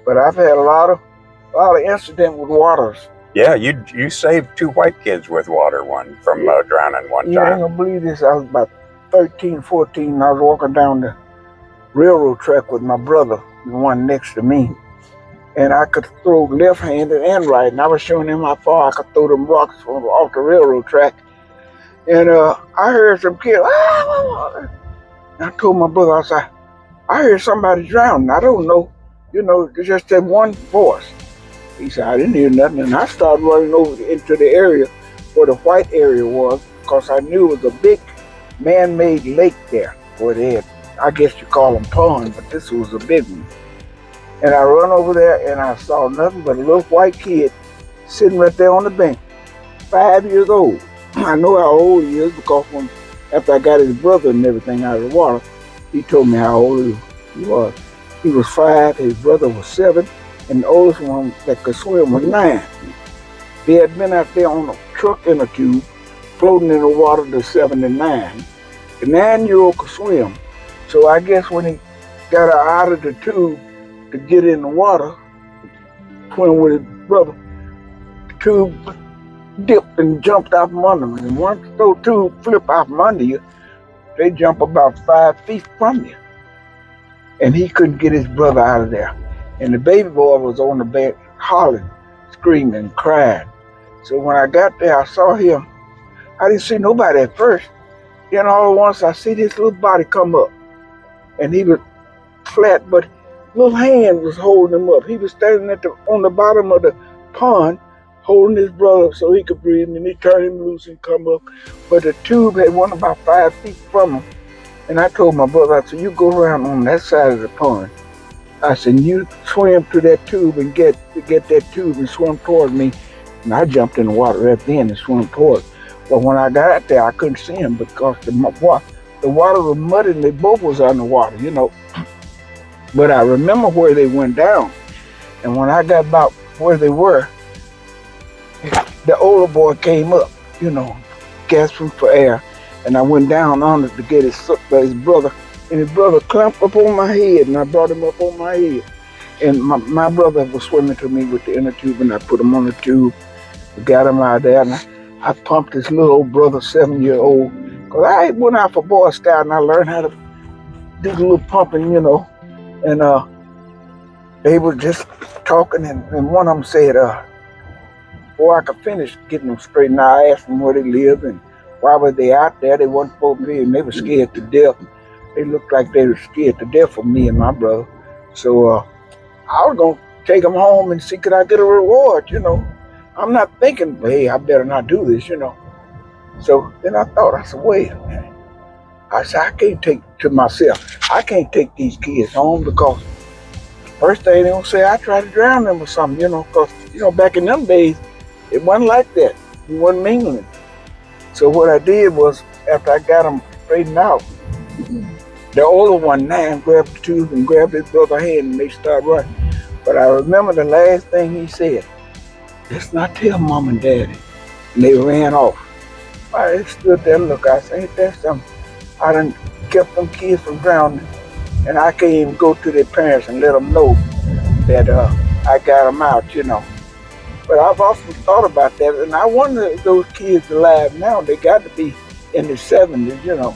But I've had a lot of incident with waters. Yeah, you saved 2 white kids with water, one from drowning one You ain't time. gonna believe this. I was about 13, 14. And I was walking down the railroad track with my brother, the one next to me. And I could throw left-handed and right. And I was showing him how far I could throw them rocks from off the railroad track. And I heard some kids, ah! And I told my brother, I said, I heard somebody drowning. I don't know. Just that one voice. He said, I didn't hear nothing. And I started running over into the area where the white area was, because I knew it was a big man-made lake there where they had, I guess you call them ponds, but this was a big one. And I run over there and I saw nothing but a little white kid sitting right there on the bank, 5 years old. I know how old he is because after I got his brother and everything out of the water, he told me how old he was. He was 5, his brother was 7, and the oldest one that could swim was 9. They had been out there on a truck in a tube, floating in the water to 7 and 9. The 9-year-old could swim, so I guess when he got out of the tube to get in the water, swim with his brother, the tube dipped and jumped out from under him. And once those tubes flip out from under you, they jump about 5 feet from you. And he couldn't get his brother out of there. And the baby boy was on the bed hollering, screaming, crying. So when I got there, I saw him. I didn't see nobody at first. Then all at once I see this little body come up. And he was flat, but little hand was holding him up. He was standing on the bottom of the pond, holding his brother so he could breathe, and he turned him loose and come up. But the tube had went about 5 feet from him. And I told my brother, I said, you go around on that side of the pond. I said, you swim to that tube and get that tube and swim toward me. And I jumped in the water right then and swam toward. But when I got out there, I couldn't see him because the water was muddy and they both was underwater, But I remember where they went down. And when I got about where they were, the older boy came up, gasping for air. And I went down under to get his brother. And his brother clamped up on my head, and I brought him up on my head. And my brother was swimming to me with the inner tube, and I put him on the tube, got him out there, and I pumped this little old brother, 7-year-old. Because I went out for Boy Scout, and I learned how to do the little pumping, And they were just talking, and one of them said, before I could finish getting them straightened out, I asked them where they lived and why were they out there. They wasn't supposed to be, and they were scared to death. They looked like they were scared to death of me and my brother. So I was going to take them home and see could I get a reward, I'm not thinking, hey, I better not do this, So then I said, wait a minute. I said, I can't take these kids home because first thing they gonna say, I tried to drown them or something, because, back in them days, it wasn't like that. It wasn't mingling. So what I did was, after I got them straightened out, the older one, 9, grabbed the tube and grabbed his brother's hand and they started running. But I remember the last thing he said, let's not tell Mom and Daddy. And they ran off. I stood there and looked, I said, ain't that something? I done kept them kids from drowning, and I can't even go to their parents and let them know that I got them out, But I've often thought about that, and I wonder if those kids alive now, they got to be in the 70s,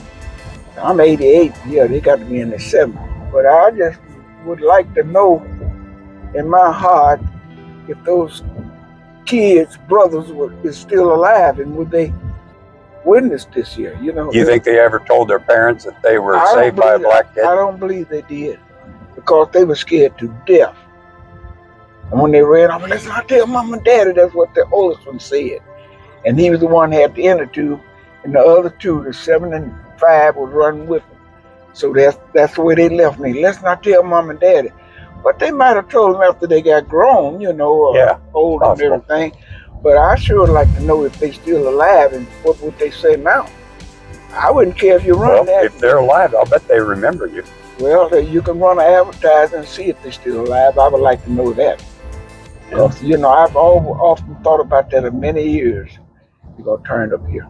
I'm 88, yeah, they got to be in the 70s. But I just would like to know in my heart if those kids' brothers is still alive, and would they witness this year, You think they ever told their parents that they were saved by a black kid? I don't believe they did, because they were scared to death. And when they ran off, let's not tell Mom and Daddy, that's what the oldest one said. And he was the one that had the inner tube, and the other two, the 7 and 5, was running with him. So that's the way they left me. Let's not tell Mom and Daddy. But they might have told them after they got grown, old and everything. But I sure would like to know if they still alive and what would they say now. I wouldn't care if you run that. If they're alive, I'll bet they remember you. Well, you can run an advertising and see if they're still alive. I would like to know that. Because, I've often thought about that in many years. You're going to turn up here.